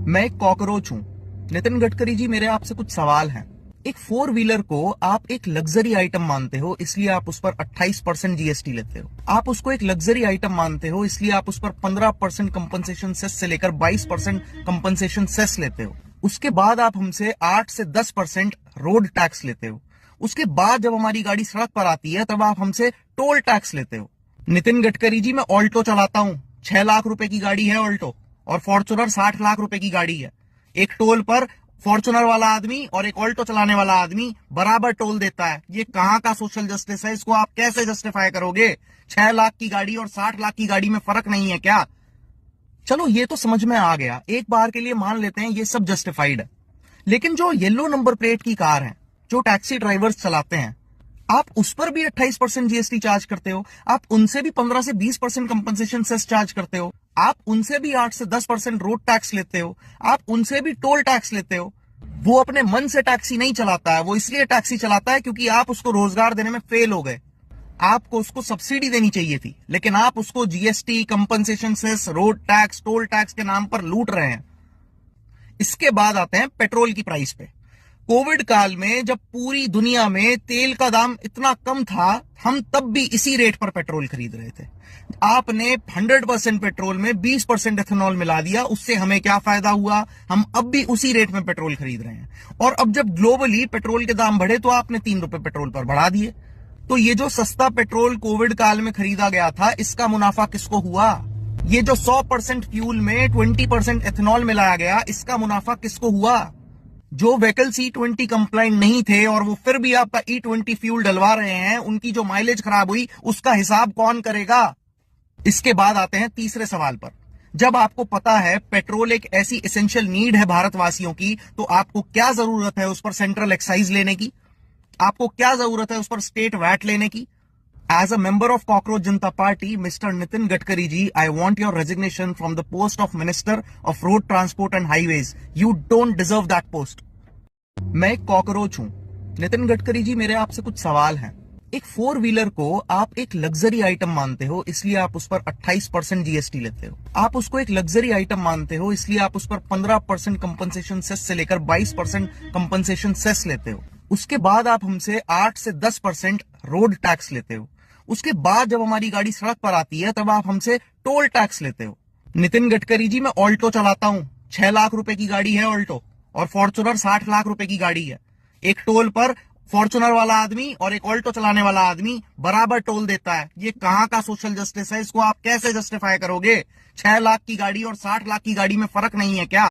मैं एक कॉकरोच हूं। नितिन गडकरी जी, मेरे आपसे कुछ सवाल हैं। एक फोर व्हीलर को आप एक लग्जरी आइटम मानते हो, इसलिए आप उस पर 28% जीएसटी लेते हो। आप उसको एक लग्जरी आइटम मानते हो, इसलिए आप उस पर 15% कंपनसेशन सेस से लेकर 22% कंपनसेशन सेस लेते हो। उसके बाद आप हमसे 8 से 10% रोड टैक्स लेते हो। उसके बाद जब हमारी गाड़ी सड़क पर आती है तब आप हमसे टोल टैक्स लेते हो। नितिन गडकरी जी, मैं ऑल्टो चलाता हूं। 6 लाख रुपए की गाड़ी है ऑल्टो, और फॉर्च्यूनर 60 लाख रुपए की गाड़ी है। एक टोल पर फॉर्च्यूनर वाला आदमी और एक ऑल्टो चलाने वाला आदमी बराबर टोल देता है। ये कहां का सोशल जस्टिस है? इसको आप कैसे जस्टिफाई करोगे? 6 लाख की गाड़ी और 60 लाख की गाड़ी में फर्क नहीं है क्या? चलो, ये तो समझ में आ गया। एक बार के लिए मान लेते हैं ये सब जस्टिफाइड है। लेकिन जो येलो नंबर प्लेट की कार है, जो टैक्सी ड्राइवर्स चलाते हैं, आप उस पर भी 28% जीएसटी चार्ज करते हो। आप उनसे भी 15 से 20% कंपनसेशन सेस चार्ज करते हो। आप उनसे भी 8 से 10% रोड टैक्स लेते हो। आप उनसे भी टोल टैक्स लेते हो। वो अपने मन से टैक्सी नहीं चलाता है, वो इसलिए टैक्सी चलाता है क्योंकि आप उसको रोजगार देने में फेल हो गए। आपको उसको सब्सिडी देनी चाहिए थी, लेकिन आप उसको GST, compensation cess, road tax, toll tax के नाम पर लूट रहे हैं। इसके बाद आते हैं पेट्रोल की प्राइस पे। कोविड काल में जब पूरी दुनिया में तेल का दाम इतना कम था, हम तब भी इसी रेट पर पेट्रोल खरीद रहे थे। आपने 100% पेट्रोल में 20% एथेनॉल मिला दिया, उससे हमें क्या फायदा हुआ? हम अब भी उसी रेट में पेट्रोल खरीद रहे हैं। और अब जब ग्लोबली पेट्रोल के दाम बढ़े तो आपने 3 रुपए पेट्रोल पर बढ़ा दिए। तो ये जो सस्ता पेट्रोल कोविड काल में खरीदा गया था, इसका मुनाफा किसको हुआ? ये जो 100% फ्यूल में 20% एथेनॉल मिलाया गया, इसका मुनाफा किसको हुआ? जो व्हीकल E20 कंप्लाइंट नहीं थे और वो फिर भी आपका E20 फ्यूल डलवा रहे हैं, उनकी जो माइलेज खराब हुई, उसका हिसाब कौन करेगा? इसके बाद आते हैं तीसरे सवाल पर। जब आपको पता है पेट्रोल एक ऐसी एसेंशियल नीड है भारतवासियों की, तो आपको क्या जरूरत है उस पर सेंट्रल एक्साइज लेने की? आपको क्या जरूरत है उस पर स्टेट वैट लेने की? As a member of Cockroach Janata Party, Mr. Nitin Gadkari ji, I want your resignation from the post of Minister of Road Transport and Highways. You don't deserve that post. मैं एक cockroach हूं। नितिन गडकरी जी, मेरे आपसे कुछ सवाल हैं। एक four wheeler को आप एक लग्जरी आइटम मानते हो, इसलिए आप उस पर 28% जीएसटी लेते हो। आप उसको एक लग्जरी आइटम मानते हो, इसलिए आप उस पर 15% कंपनसेशन सेस से लेकर 22% कंपनसेशन सेस लेते हो। उसके बाद आप हमसे 8 से 10% रोड टैक्स लेते हो। उसके बाद जब हमारी गाड़ी सड़क पर आती है तब आप हमसे टोल टैक्स लेते हो। नितिन गडकरी जी, मैं ऑल्टो चलाता हूं। 6 लाख रुपए की गाड़ी है ऑल्टो, और फॉर्च्यूनर 60 लाख रुपए की गाड़ी है। एक टोल पर फॉर्च्यूनर वाला आदमी और एक ऑल्टो चलाने वाला आदमी बराबर टोल देता है। ये कहां का सोशल जस्टिस है? इसको आप कैसे जस्टिफाई करोगे? 6 लाख की गाड़ी और 60 लाख की गाड़ी में फर्क नहीं है क्या?